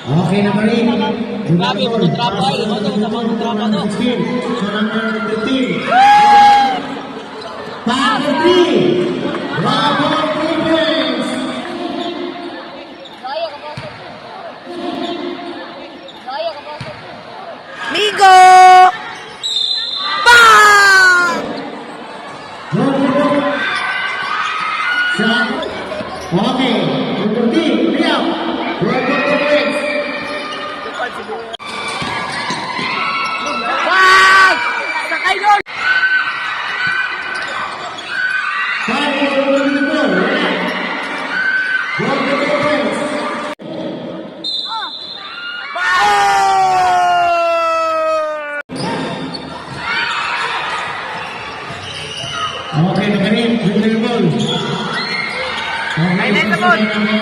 Okay na ba rin? Grabe, walang trapa ay. Ito, tamang trapa to. 16. So number 15. Power 3. Bravo Philippines. Migo! Bang! Okay. Number 3. Liam. Bravo Philippines. Bang! Sakay doon! Okay, magaling. Good ball. Ay, na ito, ball. Okay.